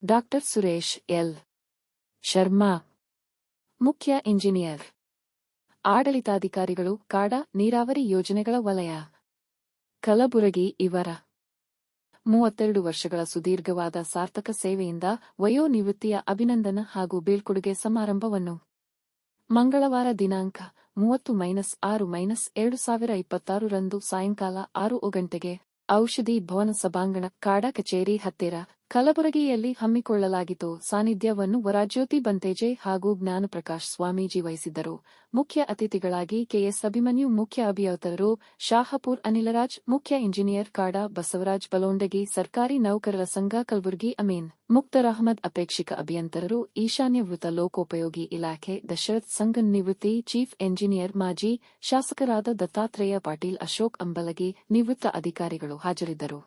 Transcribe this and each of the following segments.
Doctor Suresh L. Sharma, ಮುಖ್ಯ engineer. ಆಡಳಿತಾಧಿಕಾರಿಗಳು, ಕಾಡ ನೀರಾವರಿ ಯೋಜನೆಗಳ ವಲಯ, ಕಲಬುರಗಿ. ಇವರ 32 ವರ್ಷಗಳ ಸುದೀರ್ಘವಾದ ಸಾರ್ಥಕ ಸೇವೆಯಿಂದ ವಯೋನಿವೃತ್ತಿಯ ಅಭಿನಂದನಾ ಹಾಗೂ ಬೀಳ್ಕೊಡುಗೆ ಸಮಾರಂಭವನ್ನು ಮಂಗಳವಾರ ದಿನಾಂಕ 30-6-2026 ರಂದು ಸಾಯಂಕಾಲ 6 ಗಂಟೆಗೆ ಔಷಧಿ ಭವನ ಸಭಾಂಗಣ, ಕಾಡ ಕಚೇರಿ ಹತ್ತಿರ, ಕಲಬುರಗಿಯಲ್ಲಿ ಹಮ್ಮಿಕೊಳ್ಳಲಾಗಿತ್ತು. ಸಾನ್ನಿಧ್ಯವನ್ನು ವರಜ್ಯೋತಿ ಬಂತೇಜೆ ಹಾಗೂ ಜ್ಞಾನಪ್ರಕಾಶ್ ಸ್ವಾಮೀಜಿ ವಹಿಸಿದ್ದರು. ಮುಖ್ಯ ಅತಿಥಿಗಳಾಗಿ ಕೆಎಸ್ ಅಭಿಮನ್ಯು, ಮುಖ್ಯ ಅಭಿಯಂತರರು ಶಾಹಪುರ್ ಅನಿಲರಾಜ್, ಮುಖ್ಯ ಇಂಜಿನಿಯರ್ ಕಾಡ ಬಸವರಾಜ್ ಬಲೋಂಡಗಿ, ಸರ್ಕಾರಿ ನೌಕರರ ಸಂಘ ಕಲಬುರಗಿ ಅಮೀನ್ ಮುಕ್ತರ್ ಅಹಮದ್, ಅಪೇಕ್ಷಿಕ ಅಭಿಯಂತರರು ಈಶಾನ್ಯ ವೃತ್ತ ಲೋಕೋಪಯೋಗಿ ಇಲಾಖೆ ದಶರಥ್ ಸಂಗನ್, ನಿವೃತ್ತಿ ಚೀಫ್ ಎಂಜಿನಿಯರ್ ಮಾಜಿ ಶಾಸಕರಾದ ದತ್ತಾತ್ರೇಯ ಪಾಟೀಲ್, ಅಶೋಕ್ ಅಂಬಲಗಿ, ನಿವೃತ್ತ ಅಧಿಕಾರಿಗಳು ಹಾಜರಿದ್ದರು.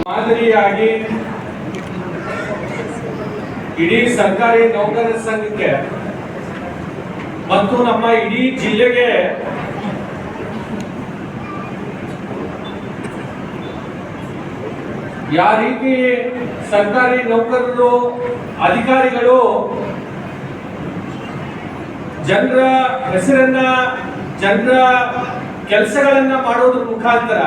ಮಾದರಿಯಾಗಿ ಇಡೀ ಸರ್ಕಾರಿ ನೌಕರರ ಸಂಘಕ್ಕೆ ಮತ್ತು ನಮ್ಮ ಇಡೀ ಜಿಲ್ಲೆಗೆ ಯಾವ ರೀತಿ ಸರ್ಕಾರಿ ನೌಕರರು, ಅಧಿಕಾರಿಗಳು ಜನರ ಹೆಸರನ್ನ, ಜನರ ಕೆಲಸಗಳನ್ನ ಮಾಡೋದ್ರ ಮುಖಾಂತರ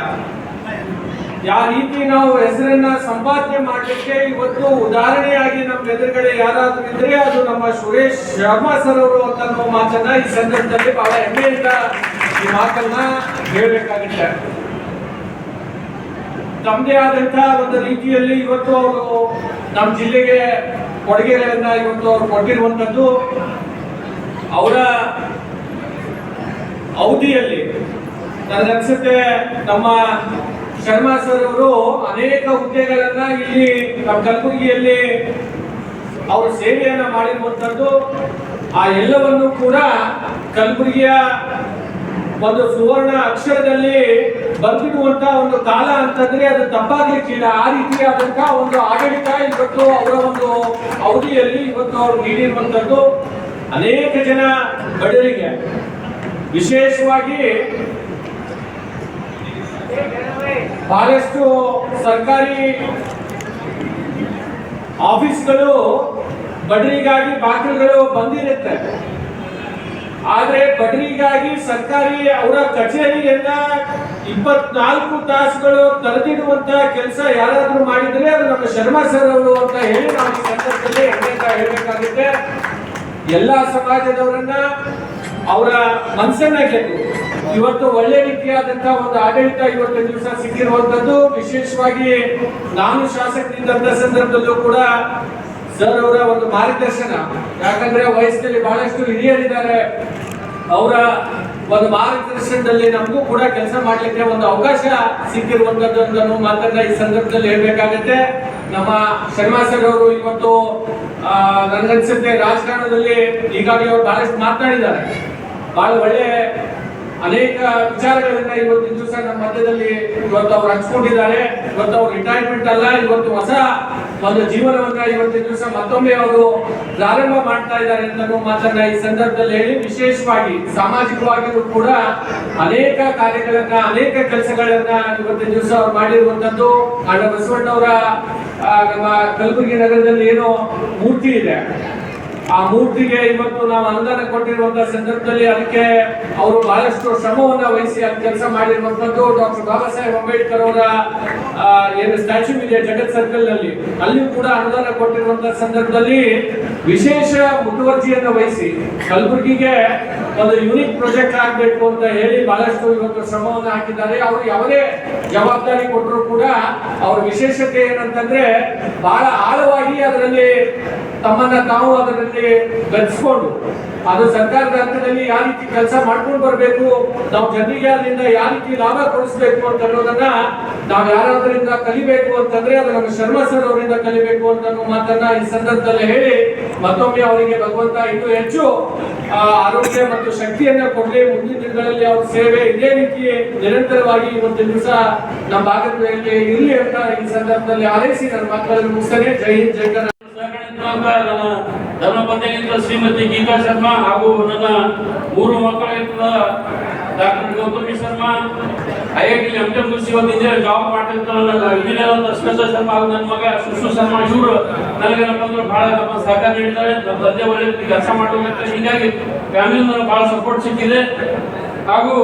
ಯಾವ ರೀತಿ ನಾವು ಹೆಸರನ್ನ ಸಂಪಾದನೆ ಮಾಡಲಿಕ್ಕೆ ಇವತ್ತು ಉದಾಹರಣೆಯಾಗಿ ನಮ್ಮ ಎದುರುಗಡೆ ಯಾರಾದ್ರೂ ಇದ್ರೆ ಅದು ನಮ್ಮ ಸುರೇಶ್ ಶರ್ಮಾ ಸರ್ ಅವರು ಅಂತ ಮಾತನ್ನ ಈ ಸಂದರ್ಭದಲ್ಲಿ ಬಹಳ ಹೆಮ್ಮೆಯಿಂದ ಈ ಮಾತನ್ನ ಹೇಳಬೇಕಾಗುತ್ತೆ. ತಮ್ಮದೇ ಆದಂತಹ ಒಂದು ರೀತಿಯಲ್ಲಿ ಇವತ್ತು ಅವರು ನಮ್ಮ ಜಿಲ್ಲೆಗೆ ಕೊಡುಗೆಗಳನ್ನ ಇವತ್ತು ಅವರು ಕೊಟ್ಟಿರುವಂತದ್ದು. ಅವರ ಅವಧಿಯಲ್ಲಿ ನನಗನ್ಸುತ್ತೆ ನಮ್ಮ ಶರ್ಮಾ ಸರ್ ಅವರು ಅನೇಕ ಹುದ್ದೆಗಳನ್ನ ಇಲ್ಲಿ ನಮ್ಮ ಕಲಬುರಗಿಯಲ್ಲಿ ಅವರು ಸೇವೆಯನ್ನ ಮಾಡಿರುವಂತದ್ದು ಆ ಎಲ್ಲವನ್ನು ಕೂಡ ಕಲಬುರಗಿಯ ಒಂದು ಸುವರ್ಣ ಅಕ್ಷರದಲ್ಲಿ ಬರೆದಿರುವಂತ ಒಂದು ಕಾಲ ಅಂತಂದ್ರೆ ಅದು ತಪ್ಪಾಗ್ಲಿಕ್ಕಿಲ್ಲ. ಆ ರೀತಿಯಾದಂತಹ ಒಂದು ಆಡಳಿತ ಇವತ್ತು ಅವರ ಒಂದು ಅವಧಿಯಲ್ಲಿ ಇವತ್ತು ಅವರು ನೀಡಿರುವಂತದ್ದು ಅನೇಕ ಜನ ಬಡವರಿಗೆ, ವಿಶೇಷವಾಗಿ ಬಹಳಷ್ಟು ಸರ್ಕಾರಿ ಆಫೀಸ್ಗಳು ಬಡವರಿಗಾಗಿ ಬಾಗಿಲುಗಳು ಬಂದಿರುತ್ತೆ. ಆದ್ರೆ ಬಡವರಿಗಾಗಿ ಸರ್ಕಾರಿ ಅವರ ಕಚೇರಿಯನ್ನ 24 ತಾಸುಗಳು ತೆರೆದಿಡುವಂತ ಕೆಲಸ ಯಾರಾದ್ರೂ ಮಾಡಿದ್ರೆ ಅದು ನಮ್ಮ ಶರ್ಮಾ ಸರ್ ಅವರು ಅಂತ ಹೇಳಿ ನಾವು ಈ ಸಂದರ್ಭದಲ್ಲಿ ಹೇಳಬೇಕಾಗುತ್ತೆ. ಎಲ್ಲಾ ಸಮಾಜದವರನ್ನ ಅವರ ಮನಸ್ಸನ್ನ ಗೆದ್ದು ಇವತ್ತು ಒಳ್ಳೆ ರೀತಿಯಾದಂತಹ ಒಂದು ಆಡಳಿತ ಇವತ್ತು ದಿವಸ ಸಿಕ್ಕಿರುವಂತದ್ದು. ವಿಶೇಷವಾಗಿ ನಾನು ಶಾಸಕರಿದ್ದಂತ ಸಂದರ್ಭದಲ್ಲೂ ಕೂಡ ಸರ್ ಅವರ ಒಂದು ಮಾರ್ಗದರ್ಶನ, ಯಾಕಂದ್ರೆ ವಯಸ್ಸಿನಲ್ಲಿ ಬಹಳಷ್ಟು ಹಿರಿಯರಿದ್ದಾರೆ, ಅವರ ಒಂದು ಮಾರ್ಗದರ್ಶನದಲ್ಲಿ ನಮಗೂ ಕೂಡ ಕೆಲಸ ಮಾಡ್ಲಿಕ್ಕೆ ಒಂದು ಅವಕಾಶ ಸಿಕ್ಕಿರುವಂತದ್ದು ಅಂತ ಮಾತನ್ನ ಈ ಸಂದರ್ಭದಲ್ಲಿ ಹೇಳ್ಬೇಕಾಗತ್ತೆ. ನಮ್ಮ ಶರ್ಮಾ ಸರ್ ಅವರು ಇವತ್ತು ನನಗನ್ಸುತ್ತೆ ರಾಜಕಾರಣದಲ್ಲಿ ಈಗಾಗಲೇ ಅವರು ಬಹಳಷ್ಟು ಮಾತನಾಡಿದ್ದಾರೆ, ಬಹಳ ಒಳ್ಳೆ ಅನೇಕ ವಿಚಾರಗಳನ್ನ ಇವತ್ತಿನ ದಿವಸ ನಮ್ಮ ಮಧ್ಯದಲ್ಲಿ ಇವತ್ತು ಅವ್ರು ಹಂಚ್ಕೊಂಡಿದ್ದಾರೆ. ಇವತ್ತು ಅವ್ರು ರಿಟೈರ್ಮೆಂಟ್ ಅಲ್ಲ, ಇವತ್ತು ಹೊಸ ಒಂದು ಜೀವನವನ್ನ ಇವತ್ತಿನ ದಿವಸ ಮತ್ತೊಮ್ಮೆ ಅವರು ಪ್ರಾರಂಭ ಮಾಡ್ತಾ ಇದ್ದಾರೆ ಅಂತ ಮಾತನ್ನ ಈ ಸಂದರ್ಭದಲ್ಲಿ ಹೇಳಿ, ವಿಶೇಷವಾಗಿ ಸಾಮಾಜಿಕವಾಗಿಯೂ ಕೂಡ ಅನೇಕ ಕಾರ್ಯಗಳನ್ನ ಅನೇಕ ಕೆಲಸಗಳನ್ನ ಇವತ್ತಿನ ದಿವಸ ಅವ್ರು ಮಾಡಿರುವಂತದ್ದು. ಅಣ್ಣ ಬಸವಣ್ಣವರ ನಮ್ಮ ಕಲಬುರಗಿ ನಗರದಲ್ಲಿ ಏನೋ ಮೂರ್ತಿ ಇದೆ, ಆ ಮೂರ್ತಿಗೆ ಇವತ್ತು ನಾವು ಅನುದಾನ ಕೊಟ್ಟಿರುವಂತಹ ಸಂದರ್ಭದಲ್ಲಿ ಅದಕ್ಕೆ ಅವರು ಬಹಳಷ್ಟು ಶ್ರಮವನ್ನ ವಹಿಸಿ ಅಲ್ಲಿ ಕೆಲಸ ಮಾಡಿರುವಂತದ್ದು. ಡಾಕ್ಟರ್ ಬಾಬಾ ಸಾಹೇಬ್ ಅಂಬೇಡ್ಕರ್ ಅವರ ಏನು ಸ್ಟ್ಯಾಚ್ಯೂ ಇದೆ ಜಗತ್ ಸರ್ಕಲ್ ನಲ್ಲಿ, ಅಲ್ಲಿಯೂ ಕೂಡ ಅನುದಾನ ಕೊಟ್ಟಿರುವಂತಹ ಸಂದರ್ಭದಲ್ಲಿ ವಿಶೇಷ ಮುತುವರ್ಜಿಯನ್ನು ವಹಿಸಿ ಕಲಬುರಗಿಗೆ ಒಂದು ಯೂನಿಕ್ ಪ್ರಾಜೆಕ್ಟ್ ಆಗಬೇಕು ಅಂತ ಹೇಳಿ ಬಹಳಷ್ಟು ಇವತ್ತು ಶ್ರಮವನ್ನು ಹಾಕಿದ್ದಾರೆ. ಅವರು ಯಾವುದೇ ಜವಾಬ್ದಾರಿ ಕೊಟ್ಟರು ಕೂಡ ಅವ್ರ ವಿಶೇಷತೆ ಏನಂತಂದ್ರೆ ಬಹಳ ಆಳವಾಗಿ ಅದರಲ್ಲಿ ತಮ್ಮನ್ನ ತಾವು ಅದರಲ್ಲಿ ಗತಿಸ್ಕೊಂಡು ಅದು ಸರ್ಕಾರದ ಹಂತದಲ್ಲಿ ಯಾವ ರೀತಿ ಕೆಲಸ ಮಾಡ್ಕೊಂಡು ಬರಬೇಕು, ನಾವು ಜನರಿಗೆ ಅದರಿಂದ ಯಾವ ರೀತಿ ಲಾಭ ಕೊಡಿಸ್ಬೇಕು ಅಂತ ಅನ್ನೋದನ್ನ ನಾವು ಯಾರಾದ್ರಿಂದ ಕಲಿಬೇಕು ಅಂತಂದ್ರೆ ಅದು ನಮ್ಮ ಶರ್ಮಾ ಸರ್ ಅವರಿಂದ ಕಲಿಬೇಕು ಅಂತ ಮಾತನ್ನ ಈ ಸಂದರ್ಭದಲ್ಲಿ ಹೇಳಿ, ಮತ್ತೊಮ್ಮೆ ಅವರಿಗೆ ಭಗವಂತ ಇನ್ನೂ ಹೆಚ್ಚು ಆರೋಗ್ಯ ಮತ್ತು ಶಕ್ತಿಯನ್ನ ಕೊಡಲಿ. ಮುಂದಿನ ದಿನಗಳಲ್ಲಿ ಅವ್ರ ಸೇವೆ ಇದೇ ರೀತಿ ನಿರಂತರವಾಗಿ ಇವತ್ತಿನ ದಿವಸ ನಮ್ಮ ಭಾಗದಲ್ಲಿ ಇರಲಿ ಅಂತ ಈ ಸಂದರ್ಭದಲ್ಲಿ ಹಾರೈಸಿ ನನ್ನ ಮಾತುಗಳನ್ನು ಮುಗಿಸ್ತೇನೆ. ಜೈ ಹಿಂದ್, ಜೈ ಕರ್ನಾಟಕ. ನನ್ನ ಧರ್ಮಪತ್ನಿಯಿಂದ ಶ್ರೀಮತಿ ಗೀತಾ ಶರ್ಮಾ ಹಾಗೂ ನನ್ನ 3 ಮಕ್ಕಳಿಂದ doctor Gautami Sharma, IIT MTech ಮುಗಿಸಿ ಇಂಜಿನಿಯರ್ ಜಾಬ್ ಮಾಡ್ತಿರ್ತಾರೆ ಇಂಜಿನಿಯರ್ ಅಂತ ಶ್ವೇತಾ ಶರ್ಮಾ ಹಾಗೂ ನನ್ನ ಮಗ ಸುಶ್ರು ಶರ್ಮಾ, ಇವರು ನನಗೇನಪ್ಪ ಅಂದ್ರೆ ಬಹಳ ನಮ್ಮ ಸಹಕಾರ ನೀಡಿದ್ದಾರೆ. ನಮ್ಮ ತಂದೆ ಒಳ್ಳೆ ರೀತಿ ಕೆಲಸ ಮಾಡಬೇಕು, ಹೀಗಾಗಿ ಫ್ಯಾಮಿಲಿ ನನಗೆ ಬಹಳ ಸಪೋರ್ಟ್ ಸಿಕ್ಕಿದೆ. ಹಾಗೂ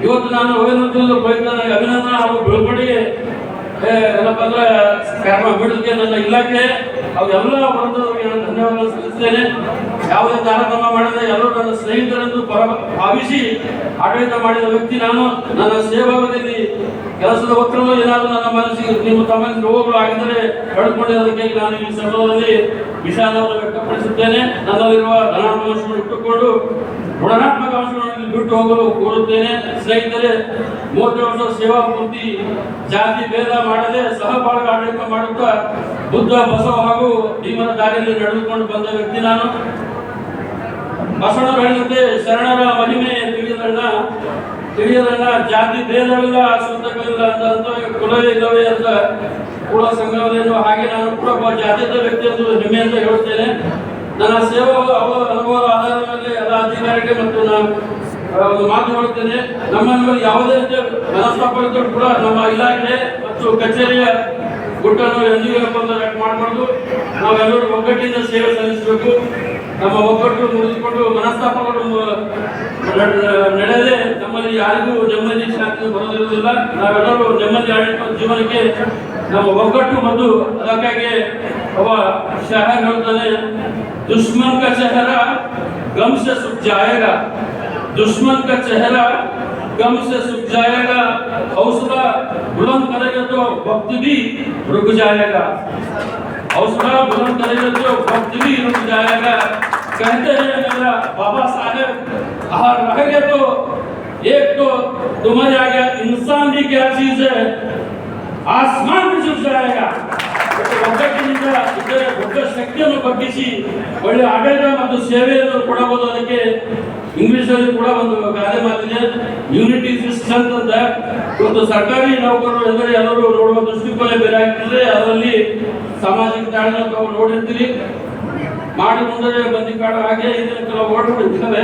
ಇವತ್ತು ನಾನು ಹೋಗಿರುವಂತದ್ದು ನನಗೆ ಅಭಿನಂದನೆ ಹಾಗೂ ಬೀಳ್ಕೊಡುಗೆ ಏನಪ್ಪ ಅಂದ್ರೆ ಬಿಡುತ್ತೆ ನನ್ನ ಇಲಾಖೆ ಅವೆಲ್ಲ ವರ್ಗದವರಿಗೆ ನಾನು ಧನ್ಯವಾದಗಳು ಸಲ್ಲಿಸ್ತೇನೆ. ಯಾವುದೇ ತಾರತಮ್ಯ ಮಾಡದೆ ಎಲ್ಲರೂ ನನ್ನ ಸ್ನೇಹಿತರೆಂದು ಭಾವಿಸಿ ಆಡಳಿತ ಮಾಡಿದ ವ್ಯಕ್ತಿ ನಾನು. ನನ್ನ ಸೇವಾವಧಿಯಲ್ಲಿ ಕೆಲಸದ ಒತ್ತಡ ಏನಾದರೂ ನನ್ನ ಮನಸ್ಸಿಗೆ ನಿಮ್ಮ ತಮ್ಮ ರೋಗಗಳು ಆಗಿದ್ದರೆ ಕಳೆದುಕೊಂಡಿರೋದಕ್ಕೆ ನಾನು ಈ ಸಂದರ್ಭದಲ್ಲಿ ವಿಷಾದವನ್ನು ವ್ಯಕ್ತಪಡಿಸುತ್ತೇನೆ. ನನ್ನಲ್ಲಿರುವ ಧನಾತ್ಮಕವನ್ನು ಇಟ್ಟುಕೊಂಡು ಋಣಾತ್ಮಕ ಅಂಶಗಳನ್ನು ಬಿಟ್ಟು ಹೋಗಲು ಕೋರುತ್ತೇನೆ. ಸ್ನೇಹಿತರೆ, 30 ವರ್ಷ ಸೇವಾ ಪೂರ್ತಿ ಜಾತಿ ಭೇದ ಮಾಡದೆ ಸಹಬಾಳ್ವೆ ಆಡಳಿತ ಮಾಡುತ್ತಾ ಬುದ್ಧ, ಬಸವ ಹಾಗೂ ಭೀಮನ ದಾರಿಯಲ್ಲಿ ನಡೆದುಕೊಂಡು ಬಂದ ವ್ಯಕ್ತಿ ನಾನು. ಬಸವಣ್ಣರು ಹೇಳಿದಂತೆ ಶರಣರ ಮಹಿಮೆ ತಿಳಿಯದಣ್ಣ ಜಾತಿ ಭೇದವಿಲ್ಲ, ಶುದ್ಧಗಳಿಲ್ಲ ಅಂತ ಕುಲವೇ ಇಲ್ಲವೇ ಅಂತ ಕುಲ ಸಂಘವನ್ನು. ಹಾಗೆ ನಾನು ಕೂಡ ಒಬ್ಬ ಜಾತ್ಯತ ವ್ಯಕ್ತಿ ಎಂದು ಹೆಮ್ಮೆಯಿಂದ ಹೇಳುತ್ತೇನೆ. ನನ್ನ ಸೇವಾ ಅನುಭವದ ಆಧಾರದ ಮೇಲೆ ಎಲ್ಲ ಅಧಿಕಾರಿಗೆ ಮತ್ತು ನಾನು ಒಂದು ಮಾತು ಹೇಳುತ್ತೇನೆ. ನಮ್ಮನ್ನು ಯಾವುದೇ ರೀತಿಯ ಮನಸ್ತಾಪಗಳು ಕೂಡ ನಮ್ಮ ಇಲಾಖೆ ಮತ್ತು ಕಚೇರಿಯ ಗುಟ್ಟನ್ನು ಎಂದಿಗೂ ಮಾಡಬಾರ್ದು. ನಾವೆಲ್ಲರೂ ಒಗ್ಗಟ್ಟಿನಿಂದ ಸೇವೆ ಸಲ್ಲಿಸಬೇಕು. ನಮ್ಮ ಒಗ್ಗಟ್ಟು ಮುರಿದುಕೊಂಡು ಮನಸ್ತಾಪಗಳು ನಡೆಯದೆ ನಮ್ಮಲ್ಲಿ ಯಾರಿಗೂ ನೆಮ್ಮದಿ ಶಾಂತಿ ಬರೋದಿರುವುದಿಲ್ಲ. ನಾವೆಲ್ಲರೂ ನೆಮ್ಮದಿ ಆಡಳಿತ ಜೀವನಕ್ಕೆ ನಮ್ಮ ಒಗ್ಗಟ್ಟು ಮತ್ತು ಅದಕ್ಕಾಗಿ ಒಬ್ಬ ಶಾಯರ್ ಹೇಳ್ತಾನೆ, दुश्मन का चेहरा गम से सूख जाएगा, दुश्मन का चेहरा गम से सूख जाएगा, हौसला बुलंद करेगा तो वक्त भी रुक जाएगा, हौसला बुलंद करेगा तो वक्त भी रुक जाएगा। कहते हैं मेरा बाबा साहेब, रहेगा तो एक तो तुम्हारे आगे इंसान भी क्या चीज है, आसमान भी झुक जाएगा। ಒಗ್ಗಟ್ಟಿನಿಂದ ಇತರ ದೊಡ್ಡ ಶಕ್ತಿಯನ್ನು ಬಗ್ಗಿಸಿ ಒಳ್ಳೆ ಆಡಳಿತ ಮತ್ತು ಸೇವೆಯನ್ನು ಕೊಡಬಹುದು. ಅದಕ್ಕೆ ಇಂಗ್ಲಿಷ್ ಅಲ್ಲಿ ಕೂಡ ಒಂದು ಗಾದೆ ಮಾತಿದೆ, ಯೂನಿಟಿ ಇಸ್ ಸ್ಟ್ರೆಂತ್ ಅಂತ. ಇವತ್ತು ಸರ್ಕಾರಿ ನೌಕರರು ಎಂದರೆ ಎಲ್ಲರೂ ನೋಡುವ ದೃಷ್ಟಿಕೋನ ಬೇರೆ ಆಗ್ತದೆ. ಅದರಲ್ಲಿ ಸಾಮಾಜಿಕ ತಾಳ್ಮೆ ತಾವು ನೋಡಿರ್ತೀರಿ, ಮಾಡಿ ಮುಂದೆ ಬಂದಿ ಕಾಡು ಹಾಗೆ ಇದನ್ನು ಕೆಲವು ಓಡ್ಬಿಟ್ಟಿರ್ತವೆ.